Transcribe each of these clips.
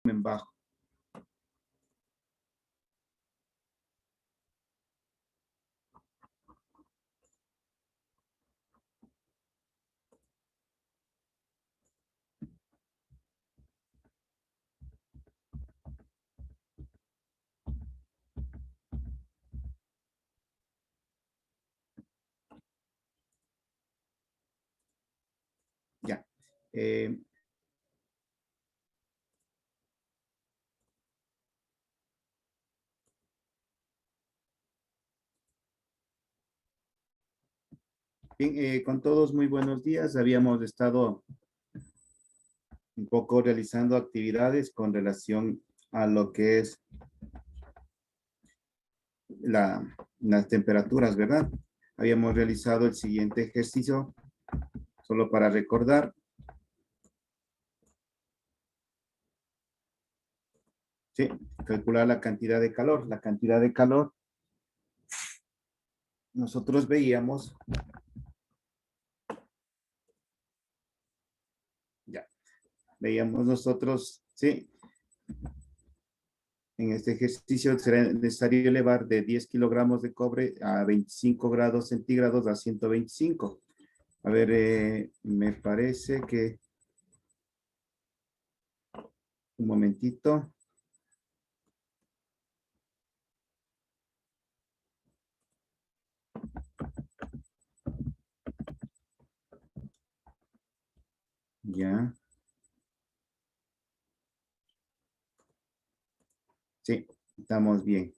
bajo. Ya. Bien, con todos muy buenos días. Habíamos estado un poco realizando actividades con relación a lo que es las temperaturas, ¿verdad? Habíamos realizado el siguiente ejercicio, solo para recordar. Sí, calcular la cantidad de calor. La cantidad de calor, nosotros veíamos, ya, veíamos nosotros, sí, en este ejercicio será necesario elevar de 10 kilogramos de cobre a 25 grados centígrados a 125. A ver, me parece que, un momentito. Ya. Sí, estamos bien.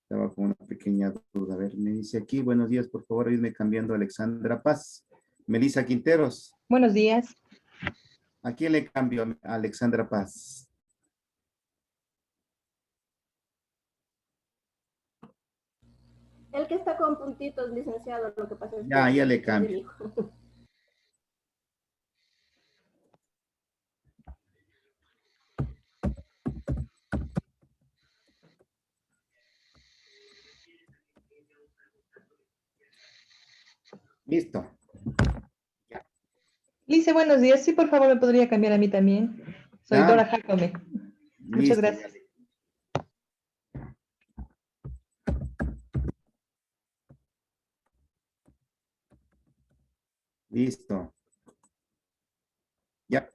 Estaba con una pequeña duda. A ver, me dice aquí, buenos días, por favor, irme cambiando a Alexandra Paz. Melissa Quinteros. Buenos días. ¿A quién le cambio? A Alexandra Paz. El que está con puntitos, licenciado, lo que pasa es que Ya le cambio. Listo. Lice, buenos días. Sí, por favor, me podría cambiar a mí también. Soy Ya. Dora Jacome. Muchas Listo. gracias. Listo. Ya.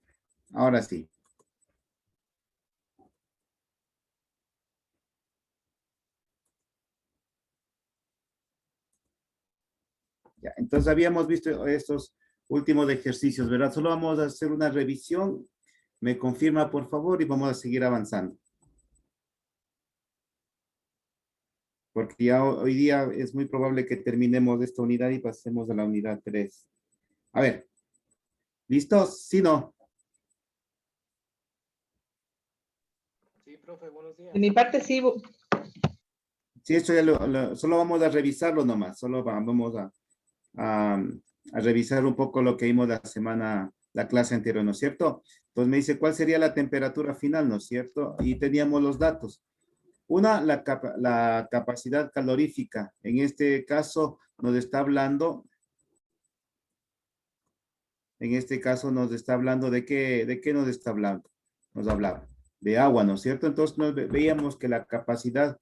Ahora sí. Ya. Entonces habíamos visto estos últimos ejercicios, ¿verdad? Solo vamos a hacer una revisión. Me confirma, por favor, y vamos a seguir avanzando. Porque ya hoy día es muy probable que terminemos esta unidad y pasemos a la unidad 3. A ver, ¿listos? ¿Sí, no? Sí, profe, buenos días. De mi parte, sí. Sí, esto ya solo vamos a revisarlo nomás. Solo vamos a revisar un poco lo que vimos la clase anterior, ¿no es cierto? Entonces me dice, ¿cuál sería la temperatura final, no es cierto? Y teníamos los datos. Una, la capacidad calorífica. En este caso nos está hablando, ¿de qué nos está hablando? Nos hablaba de agua, ¿no es cierto? Entonces veíamos que la capacidad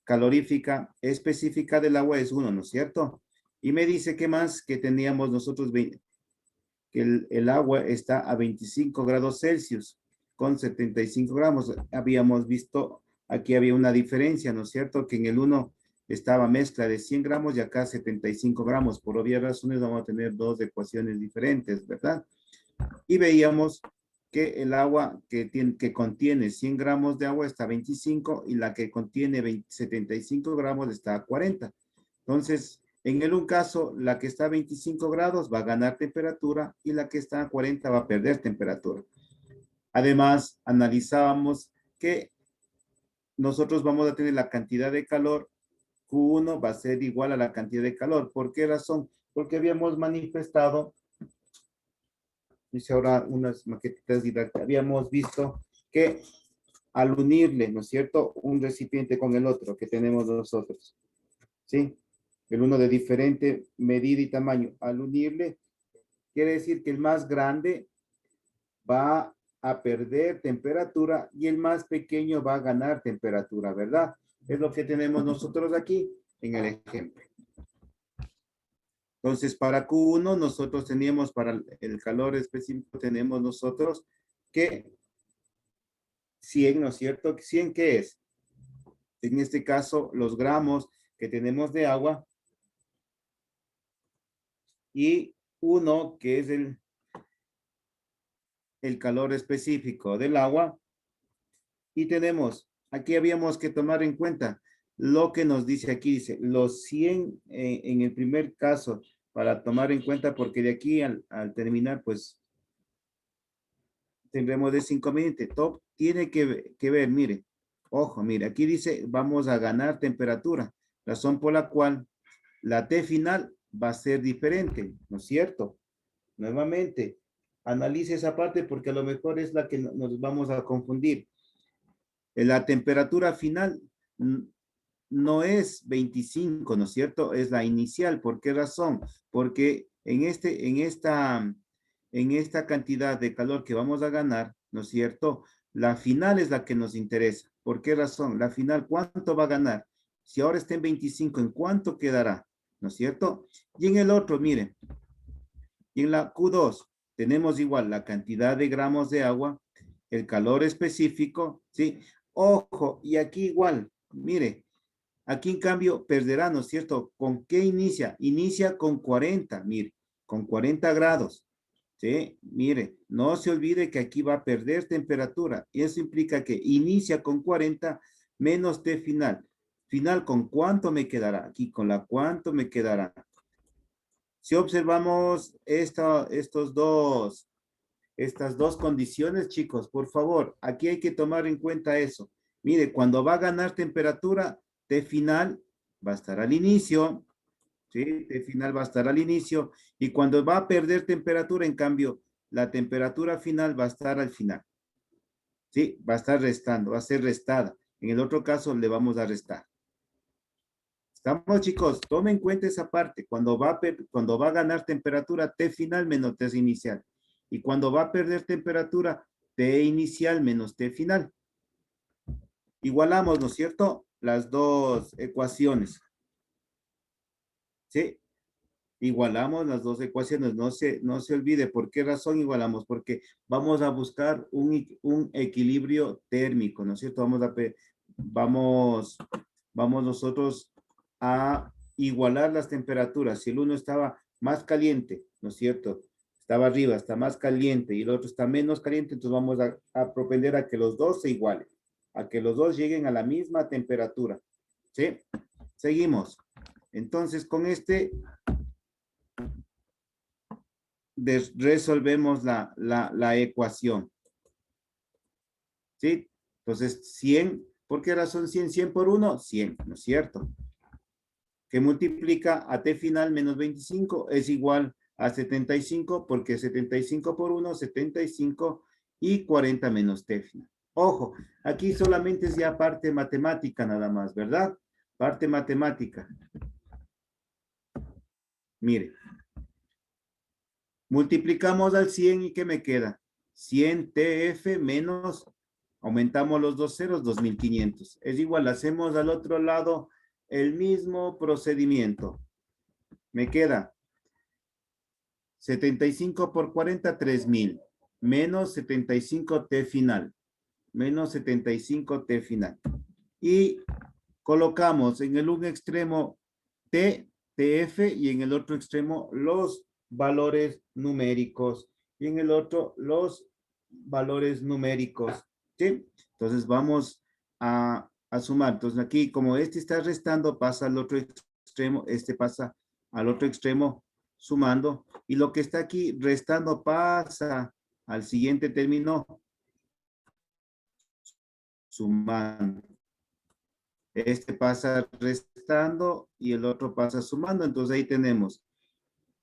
calorífica específica del agua es 1, ¿no es cierto? Y me dice, ¿qué más? Que teníamos nosotros, que el agua está a 25 grados Celsius con 75 gramos. Habíamos visto, aquí había una diferencia, ¿no es cierto? Que en el 1 estaba mezcla de 100 gramos y acá 75 gramos. Por obvias razones vamos a tener dos ecuaciones diferentes, ¿verdad? Y veíamos que el agua que contiene 100 gramos de agua está a 25 y la que contiene 75 gramos está a 40. Entonces, en un caso, la que está a 25 grados va a ganar temperatura y la que está a 40 va a perder temperatura. Además, analizábamos que nosotros vamos a tener la cantidad de calor, Q1 va a ser igual a la cantidad de calor. ¿Por qué razón? Porque habíamos manifestado, dice ahora unas maquetitas didácticas, habíamos visto que al unirle, ¿no es cierto?, un recipiente con el otro que tenemos nosotros, ¿sí? El uno de diferente medida y tamaño. Al unirle, quiere decir que el más grande va a perder temperatura y el más pequeño va a ganar temperatura, ¿verdad? Es lo que tenemos nosotros aquí en el ejemplo. Entonces, para Q1 nosotros teníamos, para el calor específico, tenemos nosotros que 100, ¿no es cierto? ¿100 qué es? En este caso, los gramos que tenemos de agua y 1 que es el calor específico del agua. Y tenemos, aquí habíamos que tomar en cuenta lo que nos dice aquí, dice los 100 en el primer caso, para tomar en cuenta, porque de aquí al terminar, pues, tendremos de 5.000. Top tiene que ver, mire, ojo, mire, aquí dice, vamos a ganar temperatura, razón por la cual la T final va a ser diferente, ¿no es cierto? Nuevamente, analice esa parte porque a lo mejor es la que nos vamos a confundir. La temperatura final no es 25, ¿no es cierto? Es la inicial. ¿Por qué razón? Porque en esta cantidad de calor que vamos a ganar, ¿no es cierto? La final es la que nos interesa. ¿Por qué razón? La final, ¿cuánto va a ganar? Si ahora está en 25, ¿en cuánto quedará? ¿No es cierto? Y en el otro, miren, y en la Q2 tenemos igual la cantidad de gramos de agua, el calor específico, ¿sí? Ojo, y aquí igual, mire, aquí en cambio perderá, ¿no es cierto? ¿Con qué inicia? Inicia con 40, mire, con 40 grados, ¿sí? Mire, no se olvide que aquí va a perder temperatura, y eso implica que inicia con 40 menos T final. Final, ¿con cuánto me quedará? Aquí, ¿con la cuánto me quedará? Si observamos estas dos condiciones, chicos, por favor, aquí hay que tomar en cuenta eso. Mire, cuando va a ganar temperatura, T final va a estar al inicio, ¿sí? T final va a estar al inicio, y cuando va a perder temperatura, en cambio, la temperatura final va a estar al final, ¿sí? Va a estar restando, va a ser restada. En el otro caso, le vamos a restar. Estamos, chicos, tomen en cuenta esa parte. Cuando va a ganar temperatura, T final menos T inicial. Y cuando va a perder temperatura, T inicial menos T final. Igualamos, ¿no es cierto? Las dos ecuaciones. ¿Sí? Igualamos las dos ecuaciones. No se olvide. ¿Por qué razón igualamos? Porque vamos a buscar un equilibrio térmico, ¿no es cierto? Vamos nosotros a igualar las temperaturas. Si el uno estaba más caliente, ¿no es cierto? Estaba arriba, está más caliente y el otro está menos caliente, entonces vamos a propender a que los dos se igualen, a que los dos lleguen a la misma temperatura. ¿Sí? Seguimos. Entonces, con este resolvemos la ecuación. ¿Sí? Entonces, 100, ¿por qué razón 100? 100 por 1, 100, ¿no es cierto? Que multiplica a T final menos 25 es igual a 75, porque 75 por 1, 75 y 40 menos T final. Ojo, aquí solamente es ya parte matemática nada más, ¿verdad? Parte matemática. Mire. Multiplicamos al 100 y ¿qué me queda? 100 TF menos, aumentamos los dos ceros, 2500. Es igual, hacemos al otro lado el mismo procedimiento. Me queda 75 por 40, 3000. Menos 75 T final. Menos 75 T final. Y colocamos en el un extremo T, TF y en el otro extremo los valores numéricos y en el otro los valores numéricos. ¿Sí? Entonces vamos a sumar. Entonces aquí como este está restando, pasa al otro extremo, este pasa al otro extremo sumando y lo que está aquí restando pasa al siguiente término sumando. Este pasa restando y el otro pasa sumando. Entonces ahí tenemos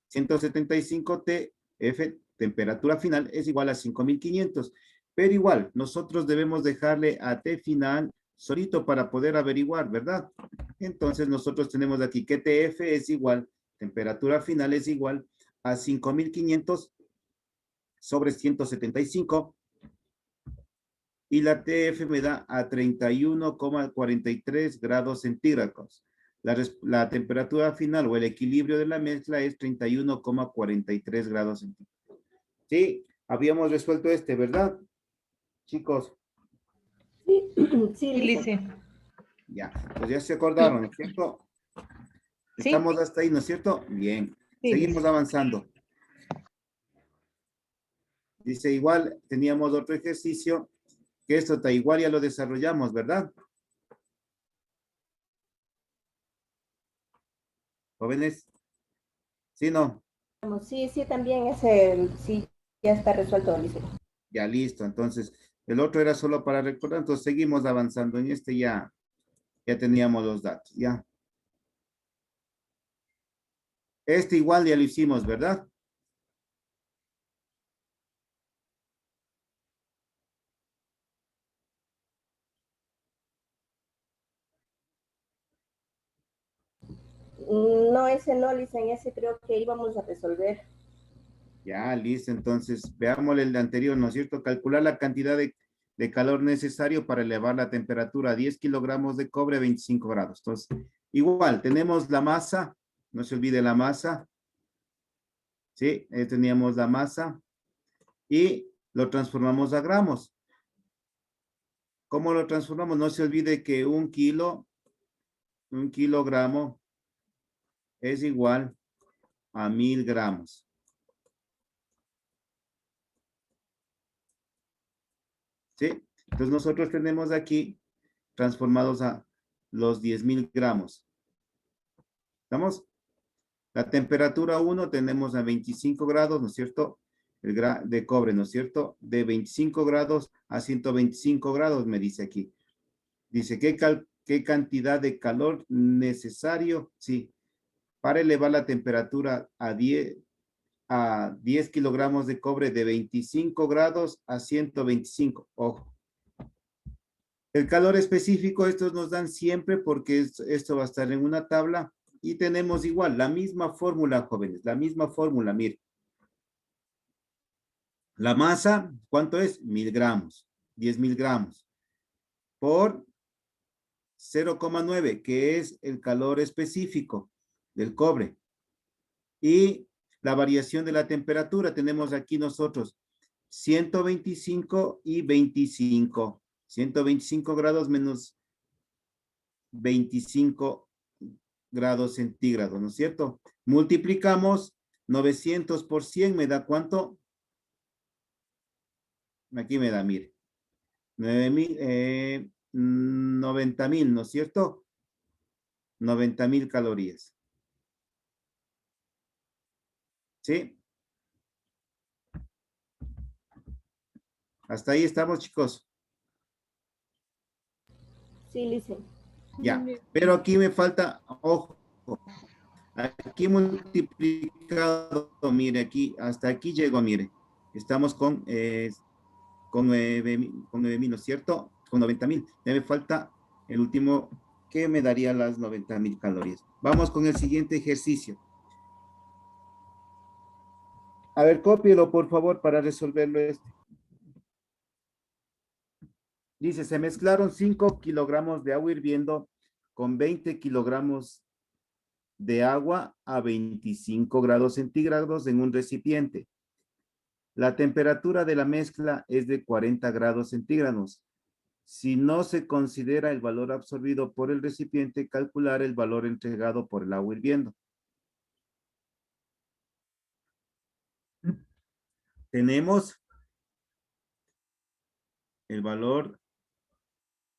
175 TF, temperatura final, es igual a 5500. Pero igual, nosotros debemos dejarle a T final solito para poder averiguar, ¿verdad? Entonces nosotros tenemos aquí que TF es igual, temperatura final es igual a 5500 sobre 175 y la TF me da a 31,43 grados centígrados. La temperatura final o el equilibrio de la mezcla es 31,43 grados centígrados. Sí, habíamos resuelto este, ¿verdad? Chicos, Sí, sí, Sí, lice. lice. ya, pues ya se acordaron, ¿no es cierto? Sí. Estamos hasta ahí, ¿no es cierto? Bien, Sí, seguimos lice. avanzando. Dice igual, teníamos otro ejercicio, que esto está igual, ya lo desarrollamos, ¿verdad? Jóvenes, ¿sí no? Sí, sí, también es el, sí, ya está resuelto, lice. Ya listo, entonces, el otro era solo para recordar, entonces seguimos avanzando en este ya teníamos los datos, ya. Este igual ya lo hicimos, ¿verdad? No, ese no, lice, en ese creo que íbamos a resolver. Ya, listo, entonces veamos el de anterior, ¿no es cierto? Calcular la cantidad de calor necesario para elevar la temperatura a 10 kilogramos de cobre a 25 grados. Entonces, igual, tenemos la masa, no se olvide la masa, ¿sí? Teníamos la masa y lo transformamos a gramos. ¿Cómo lo transformamos? No se olvide que un kilogramo es igual a 1000 gramos. ¿Sí? Entonces nosotros tenemos aquí transformados a los 10,000 gramos. ¿Estamos? La temperatura 1 tenemos a 25 grados, ¿no es cierto? De cobre, ¿no es cierto? De 25 grados a 125 grados, me dice aquí. Dice, ¿qué cantidad de calor necesario? Sí, para elevar la temperatura a 10 kilogramos de cobre de 25 grados a 125. Ojo. El calor específico, estos nos dan siempre porque esto va a estar en una tabla y tenemos igual la misma fórmula, jóvenes, la misma fórmula, mire. La masa, ¿cuánto es? 1000 gramos, 10,000 gramos por 0,9, que es el calor específico del cobre. Y la variación de la temperatura, tenemos aquí nosotros 125 y 25. 125 grados menos 25 grados centígrados, ¿no es cierto? Multiplicamos 900 por 100, ¿me da cuánto? Aquí me da, mire, 90,000, ¿no es cierto? 90,000 calorías. ¿Sí? Hasta ahí estamos, chicos. Sí, lice. Ya, pero aquí me falta, ojo, aquí multiplicado, mire, aquí, hasta aquí llego, mire. Estamos con 9,000, ¿no es cierto? Con 90,000. Ya me falta el último que me daría las 90,000 calorías. Vamos con el siguiente ejercicio. A ver, cópielo, por favor, para resolverlo este. Dice, se mezclaron 5 kilogramos de agua hirviendo con 20 kilogramos de agua a 25 grados centígrados en un recipiente. La temperatura de la mezcla es de 40 grados centígrados. Si no se considera el valor absorbido por el recipiente, calcular el valor entregado por el agua hirviendo. Tenemos el valor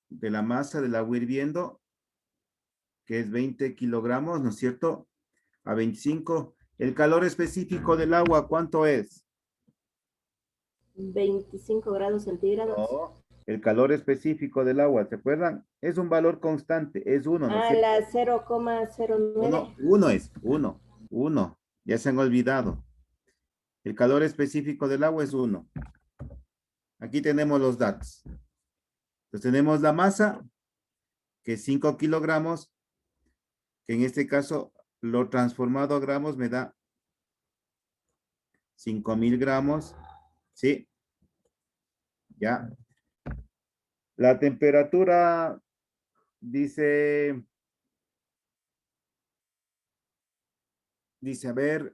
de la masa del agua hirviendo, que es 20 kilogramos, ¿no es cierto? A 25. El calor específico del agua, ¿cuánto es? 25 grados centígrados. No, el calor específico del agua, ¿se acuerdan? Es un valor constante, es uno, ¿no es cierto? La 0,09. Uno. Ya se han olvidado. El calor específico del agua es 1. Aquí tenemos los datos. Entonces tenemos la masa, que es 5 kilogramos, que en este caso lo transformado a gramos me da 5,000 gramos, ¿sí? Ya. La temperatura, dice, a ver,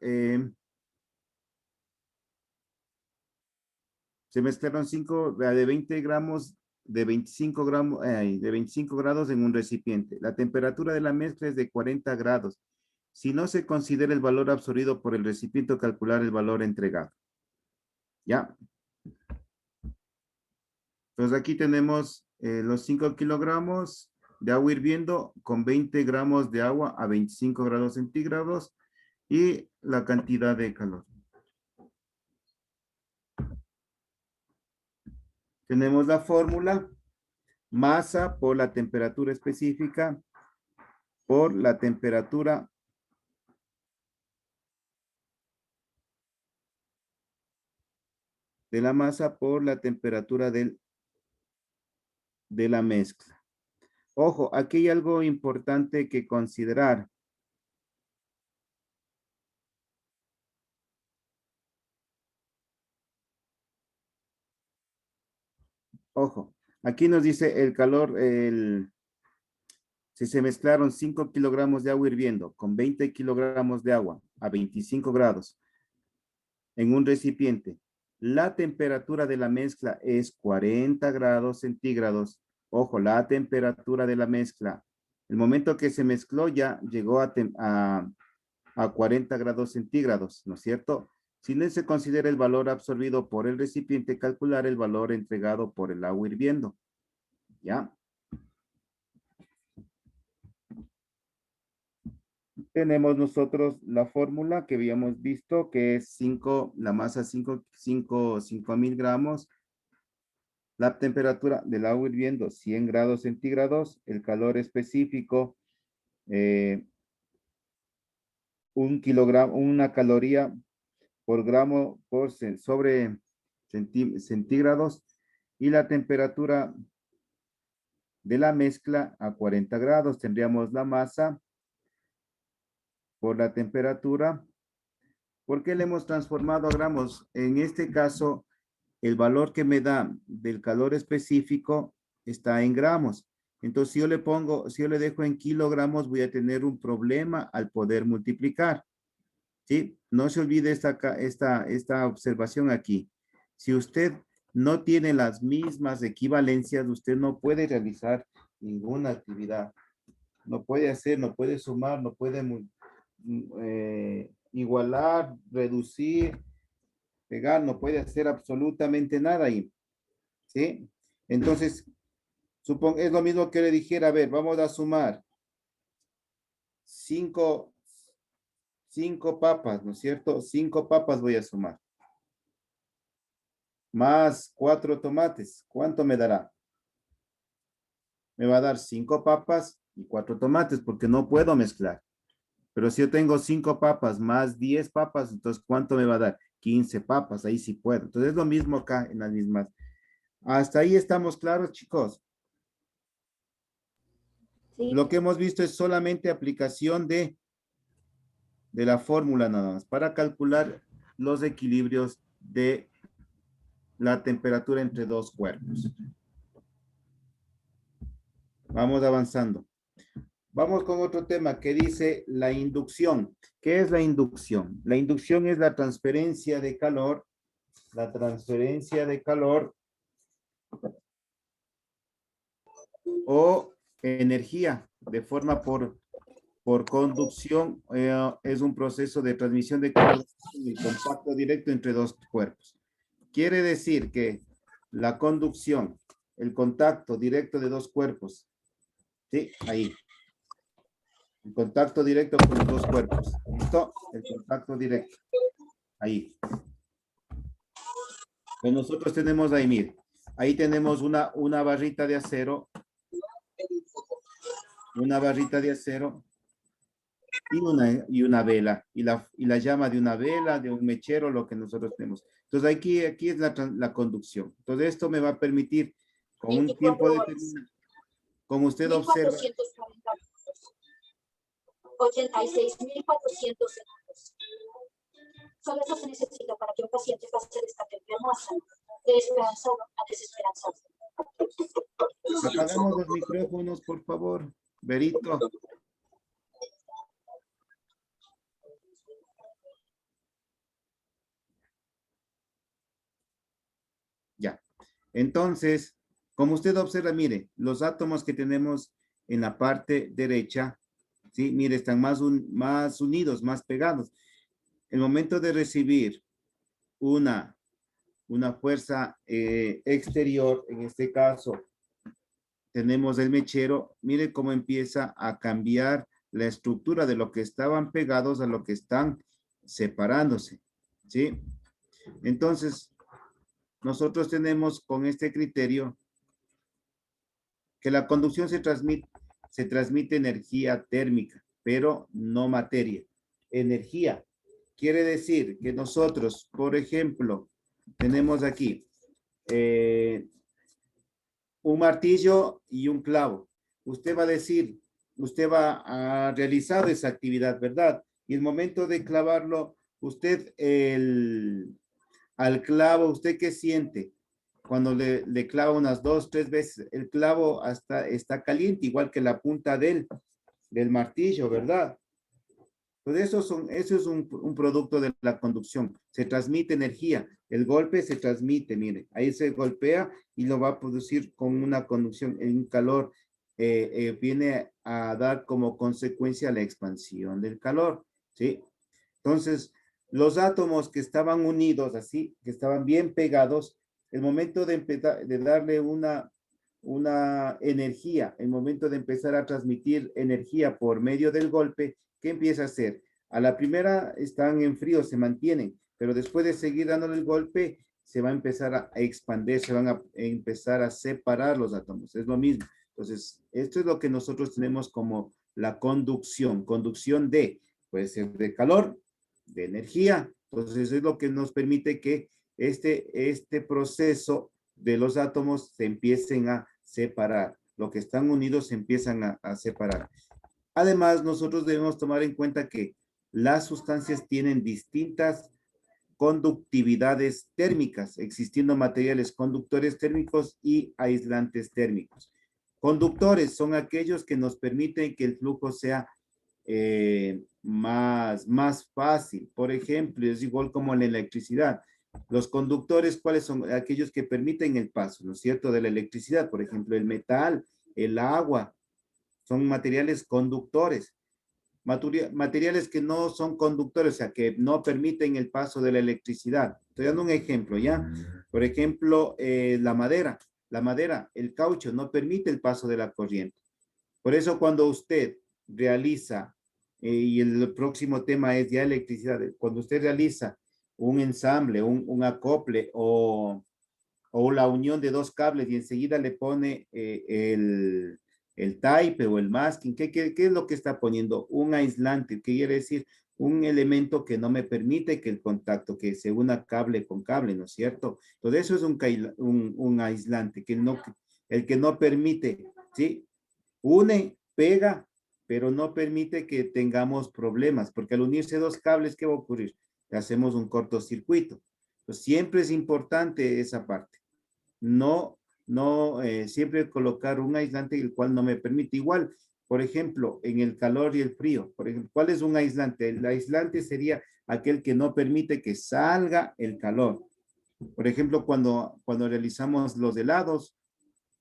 se mezclaron 5 de 20 gramos, de 25 gramos, de 25 grados en un recipiente. La temperatura de la mezcla es de 40 grados. Si no se considera el valor absorbido por el recipiente, calcular el valor entregado. ¿Ya? Entonces aquí tenemos los 5 kilogramos de agua hirviendo con 20 gramos de agua a 25 grados centígrados y la cantidad de calor. Tenemos la fórmula, masa por la temperatura específica por la temperatura de la masa por la temperatura de la mezcla. Ojo, aquí hay algo importante que considerar. Ojo, aquí nos dice el calor, si se mezclaron 5 kilogramos de agua hirviendo con 20 kilogramos de agua a 25 grados en un recipiente, la temperatura de la mezcla es 40 grados centígrados. Ojo, la temperatura de la mezcla, el momento que se mezcló ya llegó a 40 grados centígrados, ¿no es cierto? Si no se considera el valor absorbido por el recipiente, calcular el valor entregado por el agua hirviendo. ¿Ya? Tenemos nosotros la fórmula que habíamos visto, que es 5, la masa 5.000 gramos, la temperatura del agua hirviendo 100 grados centígrados, el calor específico, 1 kilogramo, una caloría por gramo sobre centígrados, y la temperatura de la mezcla a 40 grados. Tendríamos la masa por la temperatura. ¿Por qué le hemos transformado a gramos? En este caso, el valor que me da del calor específico está en gramos. Entonces, si yo le dejo en kilogramos, voy a tener un problema al poder multiplicar. ¿Sí? No se olvide esta observación aquí. Si usted no tiene las mismas equivalencias, usted no puede realizar ninguna actividad. No puede hacer, no puede sumar, no puede igualar, reducir, pegar, no puede hacer absolutamente nada ahí. ¿Sí? Entonces, es lo mismo que le dijera, a ver, vamos a sumar 5 papas, ¿no es cierto? 5 papas voy a sumar. Más 4 tomates. ¿Cuánto me dará? Me va a dar 5 papas y 4 tomates porque no puedo mezclar. Pero si yo tengo 5 papas más 10 papas, entonces ¿cuánto me va a dar? 15 papas, ahí sí puedo. Entonces es lo mismo acá en las mismas. ¿Hasta ahí estamos claros, chicos? Sí. Lo que hemos visto es solamente aplicación de la fórmula nada más para calcular los equilibrios de la temperatura entre dos cuerpos. Vamos avanzando. Vamos con otro tema que dice la inducción. ¿Qué es la inducción? La inducción es la transferencia de calor. La transferencia de calor o energía de forma por conducción. Es un proceso de transmisión de calor y contacto directo entre dos cuerpos. Quiere decir que la conducción, el contacto directo de dos cuerpos, ¿sí? Ahí. El contacto directo con los dos cuerpos. ¿Listo? El contacto directo. Ahí. Pues nosotros tenemos ahí, mire. Ahí tenemos una barrita de acero. Una barrita de acero. Y una vela. Y la llama de una vela, de un mechero, lo que nosotros tenemos. Entonces aquí es la conducción. Entonces esto me va a permitir con un tiempo determinado. Como usted observa. 86.400 segundos. Solo eso se necesita para que un paciente pase de estar enfermo a sano, de esperanzado a desesperanzado. Apagamos los micrófonos, por favor. Berito. Ya. Entonces, como usted observa, mire, los átomos que tenemos en la parte derecha, ¿sí? Mire, están más unidos, más pegados. El momento de recibir una fuerza exterior, en este caso, tenemos el mechero, mire cómo empieza a cambiar la estructura de lo que estaban pegados a lo que están separándose, ¿sí? Entonces, nosotros tenemos con este criterio que la conducción se transmite energía térmica, pero no materia. Energía quiere decir que nosotros, por ejemplo, tenemos aquí un martillo y un clavo. Usted va a decir, usted va a realizar esa actividad, ¿verdad? Y el momento de clavarlo, usted al clavo, ¿usted qué siente? Cuando le clava unas 2, 3 veces, el clavo hasta está caliente, igual que la punta del martillo, ¿verdad? Entonces, eso es un producto de la conducción. Se transmite energía. El golpe se transmite, mire, ahí se golpea y lo va a producir con una conducción, en un calor. Viene a dar como consecuencia la expansión del calor, ¿sí? Entonces, los átomos que estaban unidos así, que estaban bien pegados, el momento de empezar, de darle una energía, el momento de empezar a transmitir energía por medio del golpe, ¿qué empieza a hacer? A la primera están en frío, se mantienen, pero después de seguir dándole el golpe, se va a empezar a expandir, se van a empezar a separar los átomos, es lo mismo. Entonces, esto es lo que nosotros tenemos como la conducción puede ser de calor, de energía. Entonces, es lo que nos permite que este proceso de los átomos se empiecen a separar. Lo que están unidos se empiezan a separar. Además, nosotros debemos tomar en cuenta que las sustancias tienen distintas conductividades térmicas, existiendo materiales conductores térmicos y aislantes térmicos. Conductores son aquellos que nos permiten que el flujo sea más fácil. Por ejemplo, es igual como la electricidad. Los conductores, ¿cuáles son? Aquellos que permiten el paso, ¿no es cierto?, de la electricidad. Por ejemplo, el metal, el agua, son materiales conductores. Materiales que no son conductores, o sea, que no permiten el paso de la electricidad. Estoy dando un ejemplo, ¿ya? Por ejemplo, la madera. La madera, el caucho, no permite el paso de la corriente. Por eso cuando usted realiza, y el próximo tema es ya electricidad, cuando usted realiza un ensamble, un acople o la unión de dos cables y enseguida le pone el type o el masking, ¿qué es lo que está poniendo? Un aislante, ¿qué quiere decir? Un elemento que no me permite que el contacto, que se una cable con cable, ¿no es cierto? Entonces eso es un aislante, el que no permite, ¿sí? Une, pega, pero no permite que tengamos problemas, porque al unirse dos cables, ¿qué va a ocurrir? Hacemos un cortocircuito. Pues siempre es importante esa parte. No siempre colocar un aislante el cual no me permite. Igual, por ejemplo, en el calor y el frío, por ejemplo, ¿cuál es un aislante? El aislante sería aquel que no permite que salga el calor. Por ejemplo, cuando realizamos los helados,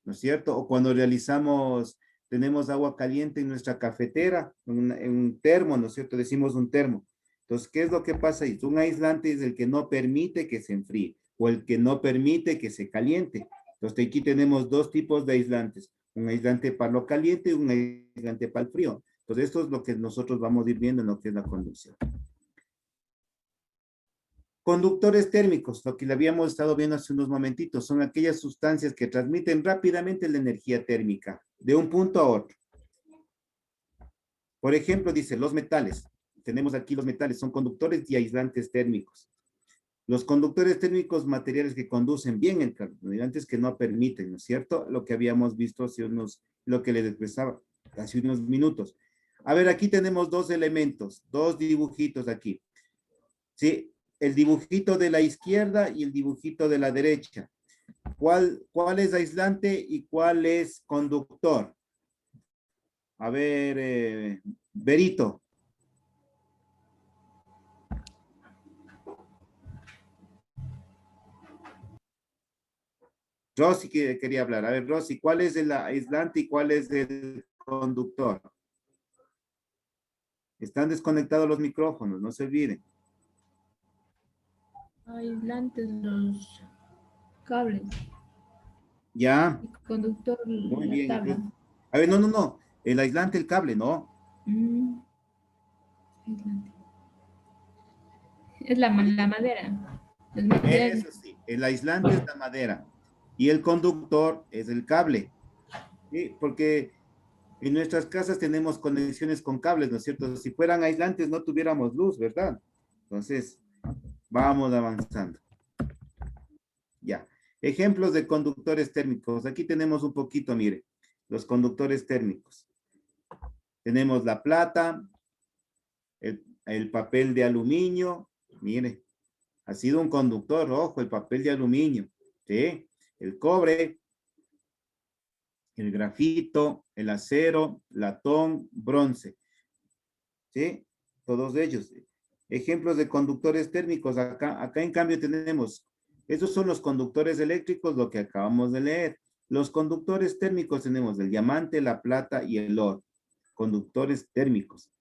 ¿no es cierto? O cuando tenemos agua caliente en nuestra cafetera, en un termo, ¿no es cierto? Decimos un termo. Entonces, ¿qué es lo que pasa ahí? Un aislante es el que no permite que se enfríe o el que no permite que se caliente. Entonces, aquí tenemos dos tipos de aislantes. Un aislante para lo caliente y un aislante para el frío. Entonces, esto es lo que nosotros vamos a ir viendo en lo que es la conducción. Conductores térmicos, lo que le habíamos estado viendo hace unos momentitos, son aquellas sustancias que transmiten rápidamente la energía térmica de un punto a otro. Por ejemplo, dice los metales. Tenemos aquí los metales, son conductores y aislantes térmicos. Los conductores térmicos, materiales que conducen bien el calor, aislantes que no permiten, ¿no es cierto? Lo que habíamos visto lo que les expresaba hace unos minutos. A ver, aquí tenemos dos elementos, dos dibujitos aquí. ¿Sí? El dibujito de la izquierda y el dibujito de la derecha. ¿Cuál es aislante y cuál es conductor? A ver, Berito. Rosy quería hablar. A ver, Rosy, ¿cuál es el aislante y cuál es el conductor? Están desconectados los micrófonos, no se olviden. Aislantes los cables Ya, y conductor muy la bien. tabla. A ver, no. El aislante, el cable, no. Mm, aislante. Es la madera. Los materiales. Eso sí, el aislante es la madera y el conductor es el cable. ¿Sí? Porque en nuestras casas tenemos conexiones con cables, ¿no es cierto? Si fueran aislantes no tuviéramos luz, ¿verdad? Entonces, vamos avanzando. Ya. Ejemplos de conductores térmicos. Aquí tenemos un poquito, mire, los conductores térmicos. Tenemos la plata, el papel de aluminio, mire, ha sido un conductor rojo, el papel de aluminio, ¿sí? El cobre, el grafito, el acero, latón, bronce, ¿sí? Todos ellos. Ejemplos de conductores térmicos. Acá en cambio tenemos, esos son los conductores eléctricos, lo que acabamos de leer. Los conductores térmicos tenemos el diamante, la plata y el oro. Conductores térmicos.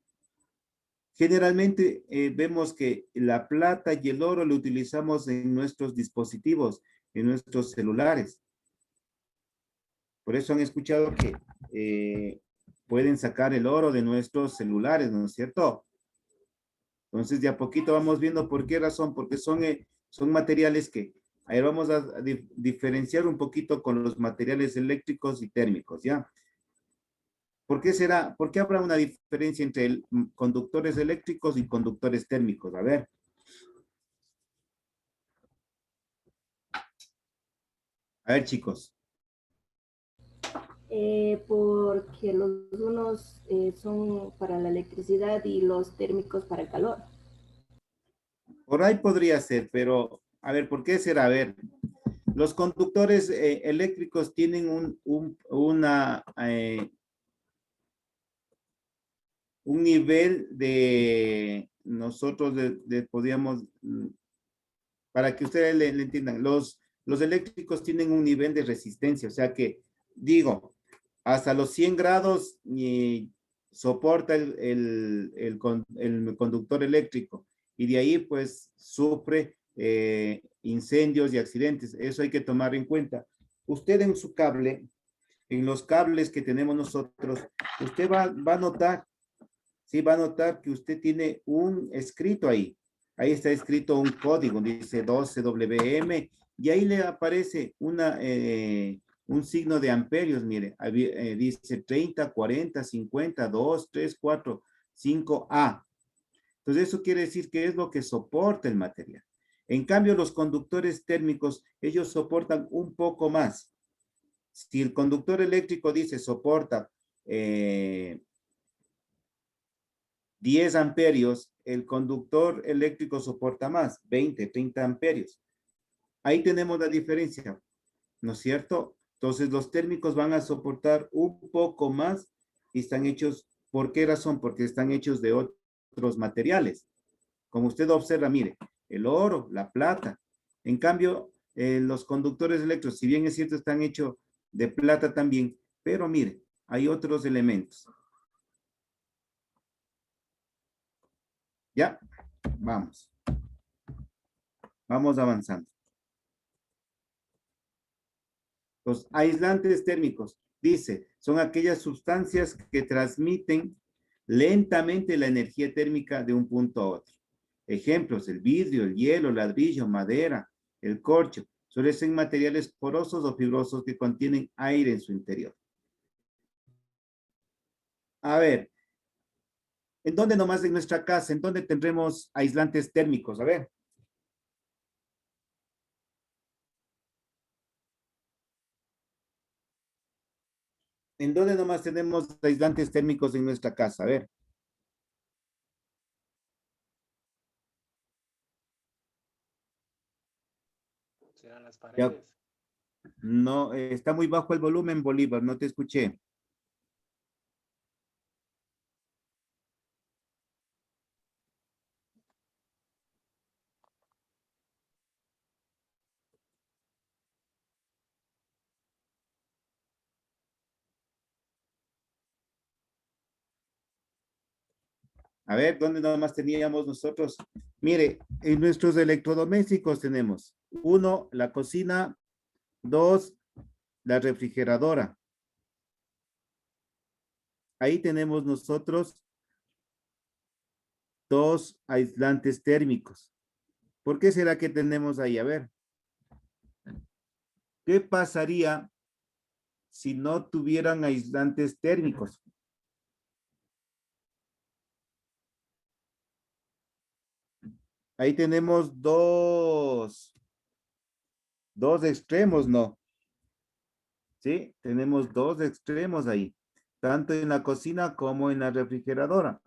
Generalmente vemos que la plata y el oro lo utilizamos en nuestros dispositivos, en nuestros celulares. Por eso han escuchado que pueden sacar el oro de nuestros celulares, ¿no es cierto? Entonces, de a poquito vamos viendo por qué razón, porque son materiales que, ahí vamos a diferenciar un poquito con los materiales eléctricos y térmicos, ¿ya? ¿Por qué será? ¿Por qué habrá una diferencia entre conductores eléctricos y conductores térmicos? A ver. A ver, chicos. Porque los unos son para la electricidad y los térmicos para el calor. Por ahí podría ser, pero a ver, ¿por qué será? A ver, los conductores eléctricos tienen un nivel de, nosotros podríamos, para que ustedes le entiendan, los eléctricos tienen un nivel de resistencia, o sea que, digo, hasta los 100 grados soporta el conductor eléctrico y de ahí pues sufre incendios y accidentes. Eso hay que tomar en cuenta. Usted en su cable, en los cables que tenemos nosotros, usted va a notar, sí, va a notar que usted tiene un escrito ahí. Ahí está escrito un código, dice 12WM, y ahí le aparece un signo de amperios, mire, dice 30, 40, 50, 2, 3, 4, 5A. Entonces eso quiere decir que es lo que soporta el material. En cambio, los conductores térmicos, ellos soportan un poco más. Si el conductor eléctrico dice soporta 10 amperios, el conductor eléctrico soporta más, 20, 30 amperios. Ahí tenemos la diferencia, ¿no es cierto? Entonces los térmicos van a soportar un poco más y están hechos, ¿por qué razón? Porque están hechos de otros materiales. Como usted observa, mire, el oro, la plata. En cambio, los conductores eléctricos, si bien es cierto, están hechos de plata también, pero mire, hay otros elementos. ¿Ya? Vamos. Vamos avanzando. Los aislantes térmicos, dice, son aquellas sustancias que transmiten lentamente la energía térmica de un punto a otro. Ejemplos, el vidrio, el hielo, el ladrillo, madera, el corcho, suelen ser materiales porosos o fibrosos que contienen aire en su interior. A ver, ¿en dónde nomás en nuestra casa? ¿En dónde tendremos aislantes térmicos? A ver. ¿En dónde nomás tenemos aislantes térmicos en nuestra casa? A ver. Serán las Ya. paredes. No, está muy bajo el volumen, Bolívar, no te escuché. A ver, ¿dónde nada más teníamos nosotros? Mire, en nuestros electrodomésticos tenemos, uno, la cocina, dos, la refrigeradora. Ahí tenemos nosotros dos aislantes térmicos. ¿Por qué será que tenemos ahí? A ver, ¿qué pasaría si no tuvieran aislantes térmicos? Ahí tenemos dos extremos, ¿no? ¿Sí? Tenemos dos extremos ahí, tanto en la cocina como en la refrigeradora.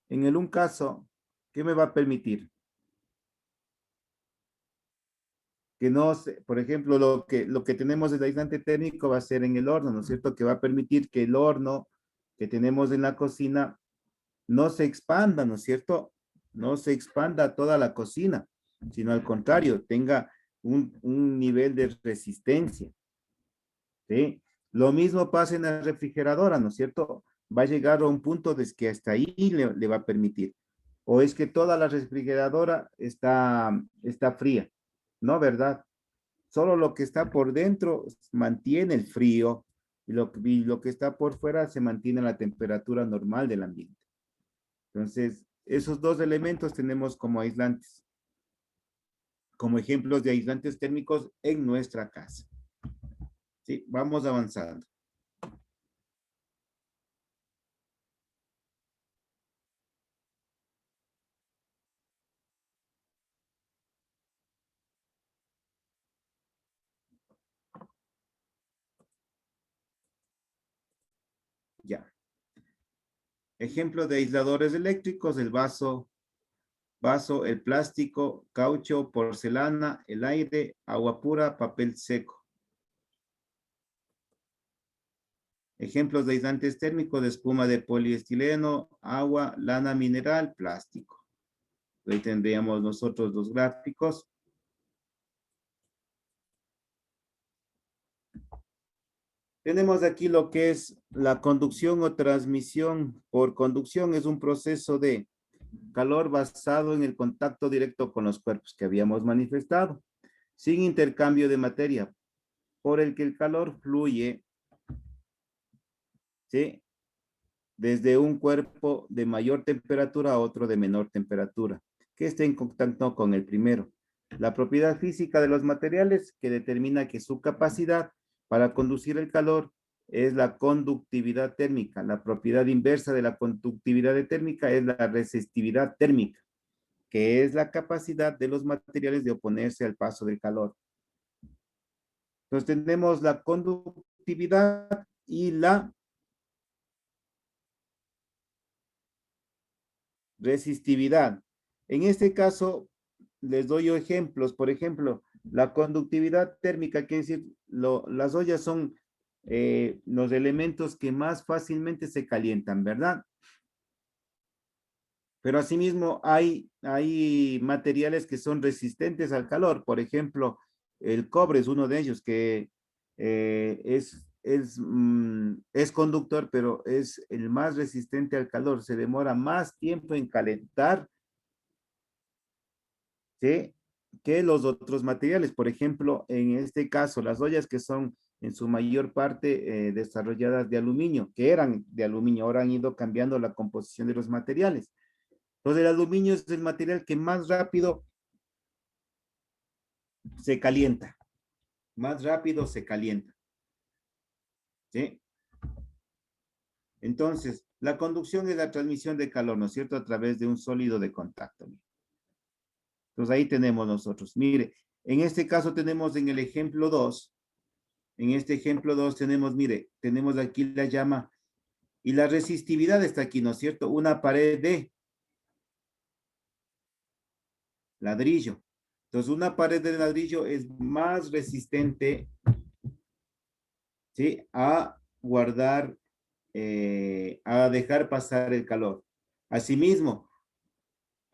En el un caso, ¿qué me va a permitir? Que no se, por ejemplo, lo que tenemos del aislante térmico va a ser en el horno, ¿no es cierto? Que va a permitir que el horno que tenemos en la cocina no se expanda, ¿no es cierto? No se expanda toda la cocina, sino al contrario, tenga un nivel de resistencia, ¿sí? Lo mismo pasa en la refrigeradora, ¿no es cierto? Va a llegar a un punto de que hasta ahí le va a permitir. O es que toda la refrigeradora está fría, ¿no? ¿Verdad? Solo lo que está por dentro mantiene el frío y lo que está por fuera se mantiene la temperatura normal del ambiente. Entonces, esos dos elementos tenemos como aislantes, como ejemplos de aislantes térmicos en nuestra casa. Sí, vamos avanzando. Ya. Ejemplo de aisladores eléctricos, el vaso, el plástico, caucho, porcelana, el aire, agua pura, papel seco. Ejemplos de aislantes térmicos de espuma de poliestileno, agua, lana mineral, plástico. Ahí tendríamos nosotros los gráficos. Tenemos aquí lo que es la conducción o transmisión por conducción. Es un proceso de calor basado en el contacto directo con los cuerpos que habíamos manifestado, sin intercambio de materia, por el que el calor fluye, ¿sí? Desde un cuerpo de mayor temperatura a otro de menor temperatura, que esté en contacto con el primero. La propiedad física de los materiales que determina que su capacidad para conducir el calor es la conductividad térmica. La propiedad inversa de la conductividad térmica es la resistividad térmica, que es la capacidad de los materiales de oponerse al paso del calor. Entonces tenemos la conductividad y la resistividad. En este caso, les doy yo ejemplos. Por ejemplo, la conductividad térmica, quiere decir, las ollas son los elementos que más fácilmente se calientan, ¿verdad? Pero asimismo hay materiales que son resistentes al calor. Por ejemplo, el cobre es uno de ellos que es conductor, pero es el más resistente al calor. Se demora más tiempo en calentar, ¿sí? Que los otros materiales. Por ejemplo, en este caso, las ollas que son en su mayor parte desarrolladas de aluminio, que eran de aluminio, ahora han ido cambiando la composición de los materiales. Entonces, el aluminio es el material que más rápido se calienta. Más rápido se calienta. ¿Sí? Entonces, la conducción es la transmisión de calor, ¿no es cierto? A través de un sólido de contacto. Entonces, ahí tenemos nosotros. Mire, en este caso tenemos en el ejemplo 2, en este ejemplo 2 tenemos, mire, tenemos aquí la llama y la resistividad está aquí, ¿no es cierto? Una pared de ladrillo. Entonces, una pared de ladrillo es más resistente ¿sí? A guardar, a dejar pasar el calor. Asimismo,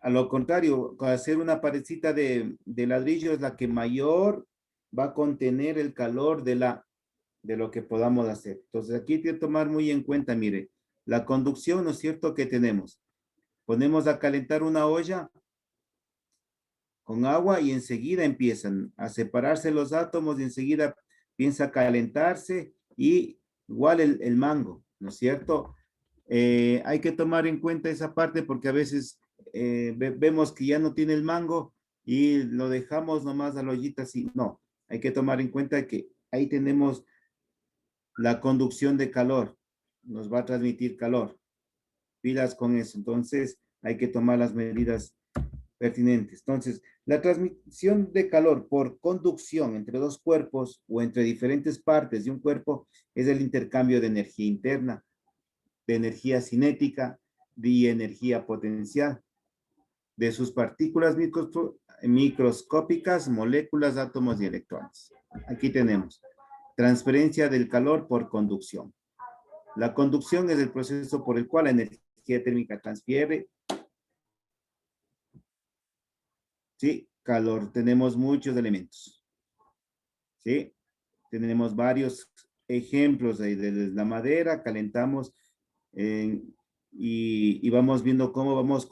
a lo contrario, hacer una paredcita de ladrillo es la que mayor va a contener el calor de lo que podamos hacer. Entonces, aquí hay que tomar muy en cuenta, mire, la conducción, ¿no es cierto?, que tenemos. Ponemos a calentar una olla con agua y enseguida empiezan a separarse los átomos y enseguida piensa a calentarse y igual el mango, ¿no es cierto? Hay que tomar en cuenta esa parte porque a veces vemos que ya no tiene el mango y lo dejamos nomás a la ollita así. No, hay que tomar en cuenta que ahí tenemos la conducción de calor, nos va a transmitir calor. Pilas con eso, entonces hay que tomar las medidas pertinentes. Entonces, la transmisión de calor por conducción entre dos cuerpos o entre diferentes partes de un cuerpo es el intercambio de energía interna, de energía cinética y energía potencial de sus partículas microscópicas, moléculas, átomos y electrones. Aquí tenemos transferencia del calor por conducción. La conducción es el proceso por el cual la energía térmica transfiere, ¿sí?, calor. Tenemos muchos elementos, ¿sí? Tenemos varios ejemplos ahí de la madera, calentamos y vamos viendo cómo vamos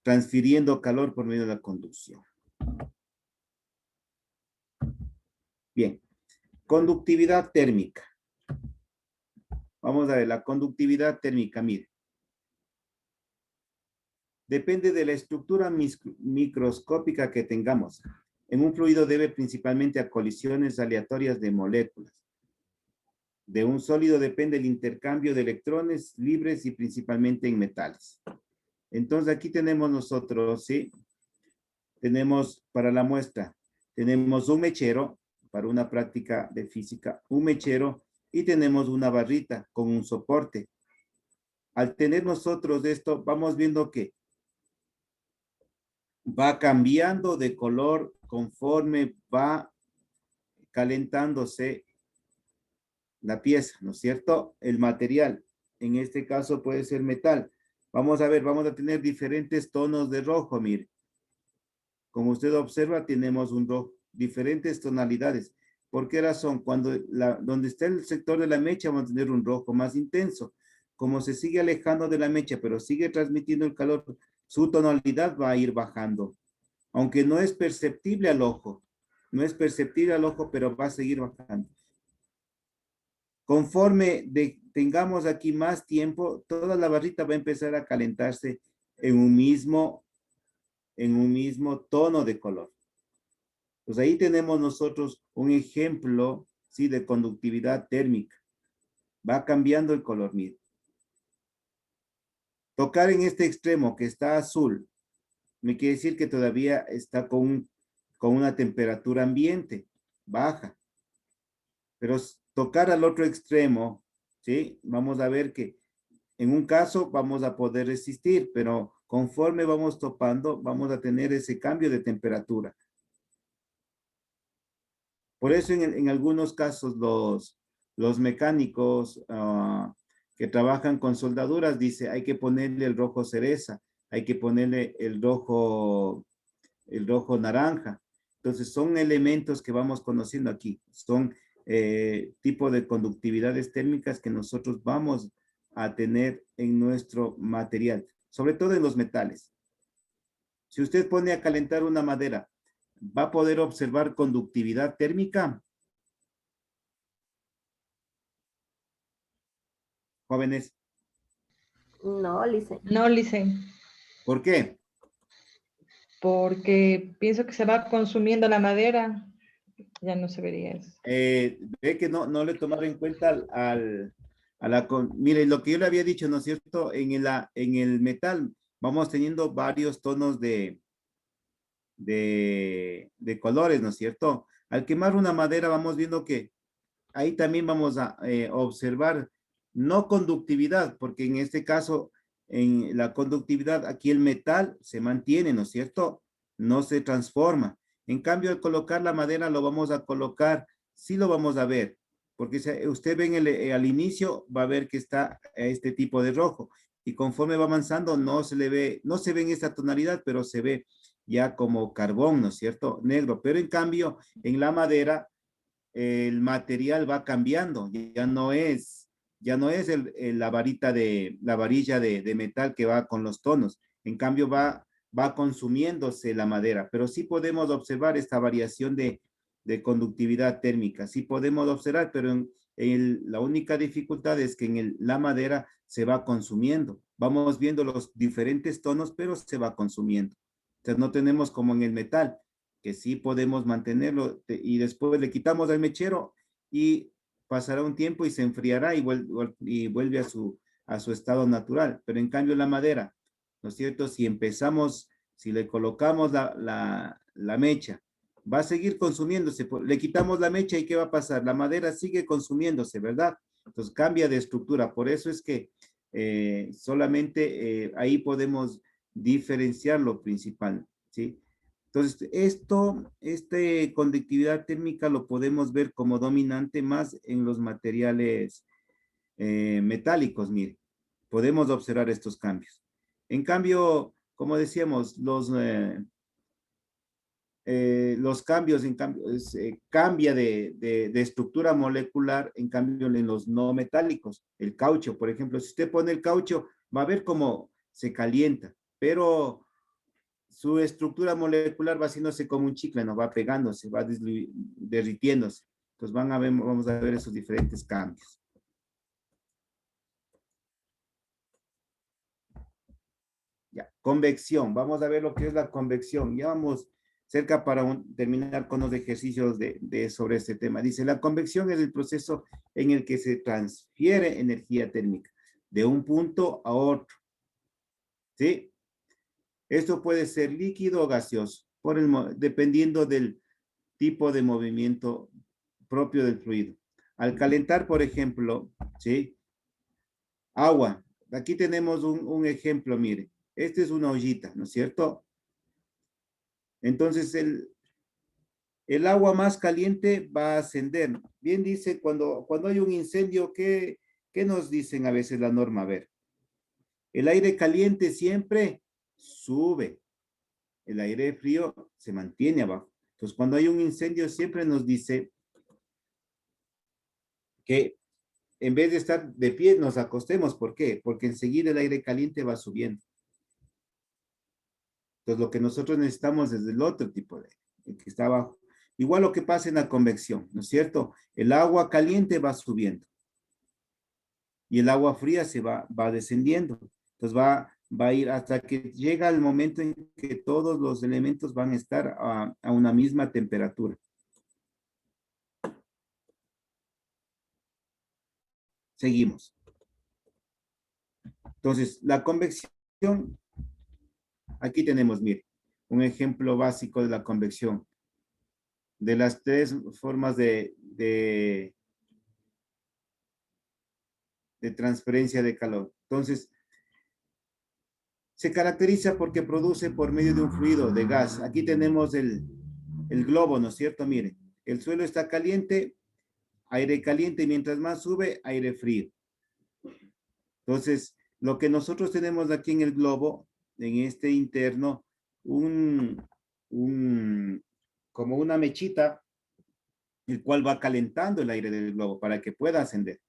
transfiriendo calor por medio de la conducción. Bien, conductividad térmica. Vamos a ver, la conductividad térmica, mire. Depende de la estructura microscópica que tengamos. En un fluido debe principalmente a colisiones aleatorias de moléculas. De un sólido depende el intercambio de electrones libres y principalmente en metales. Entonces aquí tenemos nosotros, ¿sí? Tenemos para la muestra, tenemos un mechero, para una práctica de física, un mechero, y tenemos una barrita con un soporte. Al tener nosotros esto, vamos viendo que va cambiando de color conforme va calentándose la pieza, ¿no es cierto? El material, en este caso puede ser metal. Vamos a ver, vamos a tener diferentes tonos de rojo, mire. Como usted observa, tenemos un rojo, diferentes tonalidades. ¿Por qué razón? Cuando donde está el sector de la mecha, vamos a tener un rojo más intenso. Como se sigue alejando de la mecha, pero sigue transmitiendo el calor, su tonalidad va a ir bajando. Aunque no es perceptible al ojo. No es perceptible al ojo, pero va a seguir bajando. Conforme tengamos aquí más tiempo, toda la barrita va a empezar a calentarse en un mismo tono de color. Pues ahí tenemos nosotros un ejemplo, ¿sí?, de conductividad térmica. Va cambiando el color, mire. Tocar en este extremo que está azul, me quiere decir que todavía está con una temperatura ambiente, baja. Pero tocar al otro extremo, ¿sí? Vamos a ver que en un caso vamos a poder resistir, pero conforme vamos topando, vamos a tener ese cambio de temperatura. Por eso en algunos casos los mecánicos que trabajan con soldaduras dice hay que ponerle el rojo cereza, hay que ponerle el rojo naranja. Entonces son elementos que vamos conociendo aquí, son tipo de conductividades térmicas que nosotros vamos a tener en nuestro material, sobre todo en los metales. Si usted pone a calentar una madera, ¿va a poder observar conductividad térmica? Jóvenes. No, Lice. No, Lice, ¿Por qué? porque pienso que se va consumiendo la madera. Ya no se vería eso. Ve que no le tomaron en cuenta mire, lo que yo le había dicho, ¿no es cierto? En el metal vamos teniendo varios tonos de colores, ¿no es cierto? Al quemar una madera vamos viendo que ahí también vamos a observar no conductividad, porque en este caso, en la conductividad, aquí el metal se mantiene, ¿no es cierto? No se transforma. En cambio, al colocar la madera, lo vamos a colocar sí lo vamos a ver, porque usted ve al inicio, va a ver que está este tipo de rojo, y conforme va avanzando no se le ve, no se ve en esta tonalidad, pero se ve ya como carbón, ¿no es cierto? Negro, pero en cambio en la madera el material va cambiando, ya no es la varilla de metal que va con los tonos, en cambio va consumiéndose la madera, pero sí podemos observar esta variación de conductividad térmica, sí podemos observar, pero la única dificultad es que la madera se va consumiendo, vamos viendo los diferentes tonos, pero se va consumiendo. Entonces no tenemos como en el metal, que sí podemos mantenerlo y después le quitamos el mechero y pasará un tiempo y se enfriará y vuelve a su estado natural. Pero en cambio la madera, ¿no es cierto? Si le colocamos la mecha, va a seguir consumiéndose. Le quitamos la mecha y ¿qué va a pasar? La madera sigue consumiéndose, ¿verdad? Entonces cambia de estructura. Por eso es que solamente ahí podemos diferenciar lo principal, ¿sí? Entonces, conductividad térmica lo podemos ver como dominante más en los materiales metálicos, mire. Podemos observar estos cambios. En cambio, como decíamos, los cambios, en cambio, cambia de estructura molecular, en cambio, en los no metálicos. El caucho, por ejemplo, si usted pone el caucho, va a ver cómo se calienta, pero su estructura molecular va haciéndose como un chicle, no va pegándose, va derritiéndose. Entonces vamos a ver esos diferentes cambios. Ya, convección. Vamos a ver lo que es la convección. Ya vamos cerca para terminar con los ejercicios sobre este tema. Dice, la convección es el proceso en el que se transfiere energía térmica de un punto a otro. ¿Sí? Esto puede ser líquido o gaseoso, dependiendo del tipo de movimiento propio del fluido. Al calentar, por ejemplo, ¿sí? Agua. Aquí tenemos un ejemplo, mire. Esta es una ollita, ¿no es cierto? Entonces, el agua más caliente va a ascender. Bien dice, cuando hay un incendio, ¿qué nos dicen a veces la norma? A ver, el aire caliente siempre sube. El aire frío se mantiene abajo. Entonces, cuando hay un incendio, siempre nos dice que en vez de estar de pie, nos acostemos. ¿Por qué? Porque enseguida el aire caliente va subiendo. Entonces, lo que nosotros necesitamos es el otro tipo de aire, el que está abajo. Igual lo que pasa en la convección, ¿no es cierto? El agua caliente va subiendo y el agua fría va descendiendo. Entonces, va a ir hasta que llega el momento en que todos los elementos van a estar a una misma temperatura. Seguimos. Entonces, la convección, aquí tenemos, mire, un ejemplo básico de la convección. De las tres formas de transferencia de calor. Entonces, se caracteriza porque produce por medio de un fluido de gas. Aquí tenemos el globo, ¿no es cierto? Mire, el suelo está caliente, aire caliente, y mientras más sube, aire frío. Entonces, lo que nosotros tenemos aquí en el globo, en este interno, como una mechita, el cual va calentando el aire del globo para que pueda ascender.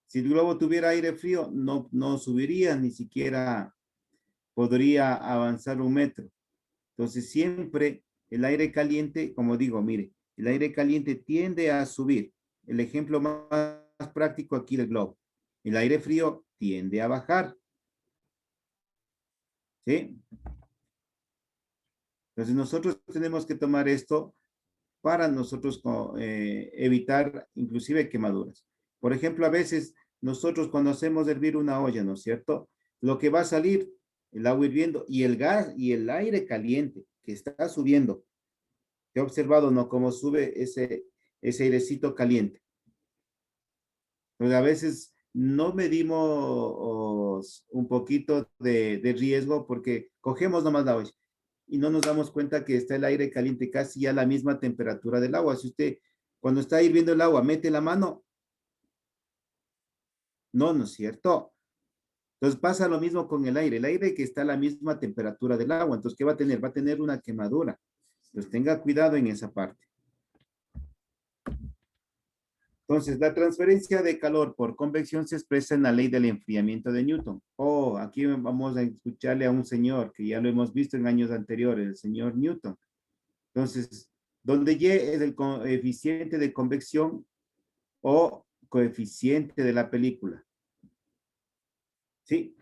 Si el globo tuviera aire frío, no subiría, ni siquiera podría avanzar 1 metro. Entonces, siempre el aire caliente, como digo, mire, el aire caliente tiende a subir. El ejemplo más práctico aquí del globo. El aire frío tiende a bajar. ¿Sí? Entonces, nosotros tenemos que tomar esto para nosotros evitar inclusive quemaduras. Por ejemplo, a veces nosotros cuando hacemos hervir una olla, ¿no es cierto? Lo que va a salir, el agua hirviendo y el gas y el aire caliente que está subiendo. He observado, ¿no? Cómo sube ese airecito caliente. Entonces, a veces no medimos un poquito de riesgo porque cogemos nomás la olla y no nos damos cuenta que está el aire caliente casi a la misma temperatura del agua. Si usted Cuando está hirviendo el agua, ¿mete la mano? No, no es cierto. Entonces pasa lo mismo con el aire que está a la misma temperatura del agua. Entonces, ¿qué va a tener? Va a tener una quemadura. Entonces, tenga cuidado en esa parte. Entonces, la transferencia de calor por convección se expresa en la ley del enfriamiento de Newton. Oh, aquí vamos a escucharle a un señor que ya lo hemos visto en años anteriores, el señor Newton. Entonces, donde Y es el coeficiente de convección o coeficiente de la película. ¿Sí?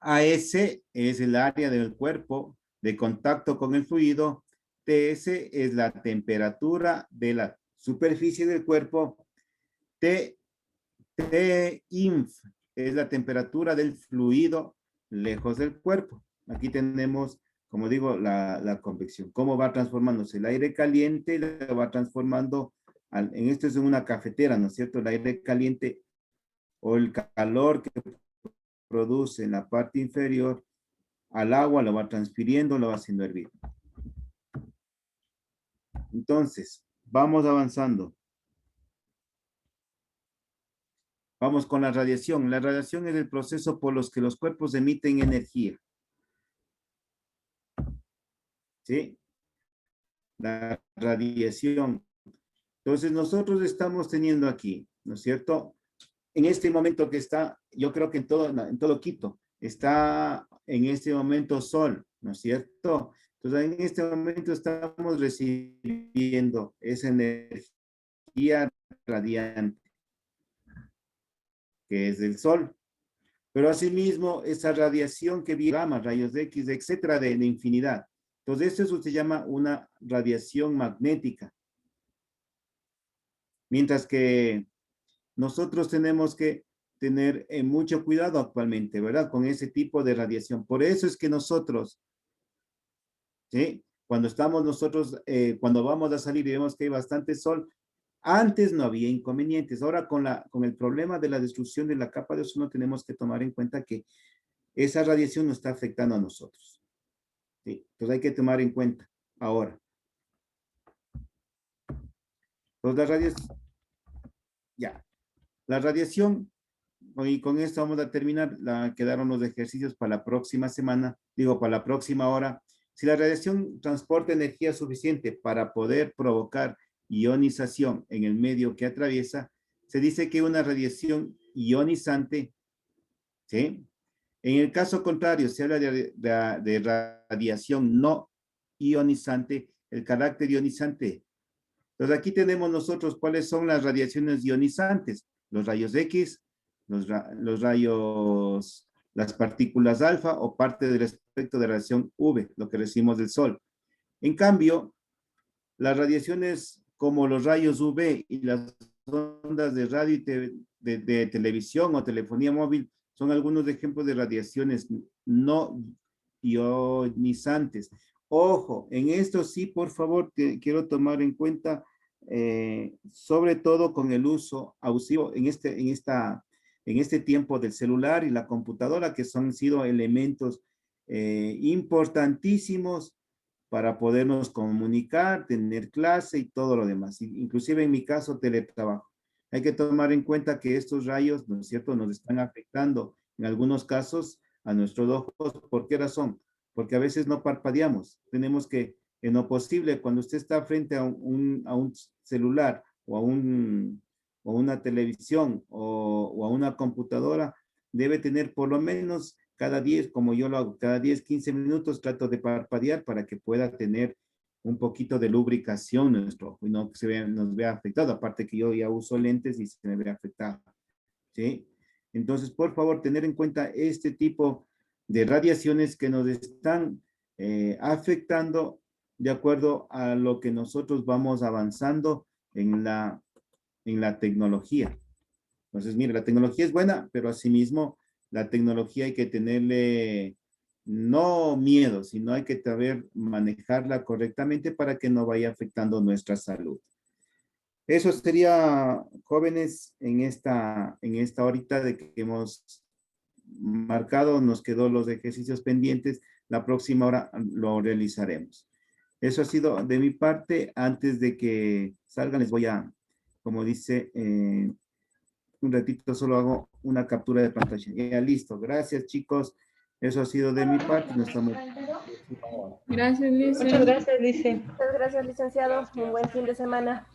AS es el área del cuerpo de contacto con el fluido. TS es la temperatura de la superficie del cuerpo. Tinf es la temperatura del fluido lejos del cuerpo. Aquí tenemos, como digo, la convección. ¿Cómo va transformándose? El aire caliente lo va transformando, en esto es en una cafetera, ¿no es cierto? El aire caliente o el calor que produce en la parte inferior al agua, lo va transfiriendo, lo va haciendo hervir. Entonces, vamos avanzando. Vamos con la radiación. La radiación es el proceso por los que los cuerpos emiten energía. ¿Sí? La radiación. Entonces, nosotros estamos teniendo aquí, ¿no es cierto? En este momento que está, yo creo que en todo Quito, está en este momento sol, ¿no es cierto? Entonces, en este momento estamos recibiendo esa energía radiante, que es del sol. Pero asimismo, esa radiación que viene, gamma, rayos X, etcétera, de infinidad. Entonces, eso se llama una radiación magnética. Mientras que nosotros tenemos que tener mucho cuidado actualmente, ¿verdad? Con ese tipo de radiación. Por eso es que nosotros, ¿sí? Cuando estamos nosotros, cuando vamos a salir y vemos que hay bastante sol, antes no había inconvenientes. Ahora con el problema de la destrucción de la capa de ozono tenemos que tomar en cuenta que esa radiación nos está afectando a nosotros. ¿Sí? Entonces hay que tomar en cuenta ahora. Entonces la radiación, ya. La radiación, y con esto vamos a terminar, quedaron los ejercicios para la próxima semana, digo, para la próxima hora. Si la radiación transporta energía suficiente para poder provocar ionización en el medio que atraviesa, se dice que una radiación ionizante, ¿sí? En el caso contrario, se habla de radiación no ionizante, el carácter ionizante. Entonces aquí tenemos nosotros cuáles son las radiaciones ionizantes, los rayos X, los rayos, las partículas alfa o parte del espectro de radiación UV, lo que recibimos del Sol. En cambio, las radiaciones como los rayos UV y las ondas de radio y de televisión o telefonía móvil son algunos ejemplos de radiaciones no ionizantes. Ojo, en esto sí, por favor, quiero tomar en cuenta, sobre todo con el uso abusivo en este tiempo del celular y la computadora, que han sido elementos importantísimos para podernos comunicar, tener clase y todo lo demás. Inclusive en mi caso, teletrabajo. Hay que tomar en cuenta que estos rayos, ¿no es cierto?, nos están afectando en algunos casos a nuestros ojos. ¿Por qué razón? Porque a veces no parpadeamos. Tenemos que, en lo posible, cuando usted está frente a un celular o a una televisión o a una computadora, debe tener por lo menos cada 10, como yo lo hago, cada 10, 15 minutos trato de parpadear para que pueda tener un poquito de lubricación nuestro ojo y no que nos vea afectado. Aparte que yo ya uso lentes y se me ve afectado. ¿Sí? Entonces, por favor, tener en cuenta este tipo de radiaciones que nos están afectando de acuerdo a lo que nosotros vamos avanzando en la tecnología. Entonces, mire, la tecnología es buena, pero asimismo la tecnología hay que tenerle no miedo, sino hay que saber manejarla correctamente para que no vaya afectando nuestra salud. Eso sería, jóvenes, en esta horita de que hemos marcado, nos quedó los ejercicios pendientes, la próxima hora lo realizaremos. Eso ha sido de mi parte. Antes de que salgan, les voy a, como dice, un ratito solo hago una captura de pantalla. Ya, listo. Gracias, chicos. Eso ha sido de mi parte. Nos estamos... Gracias, Lice. Muchas gracias, dice. Muchas gracias, licenciado. Un buen fin de semana.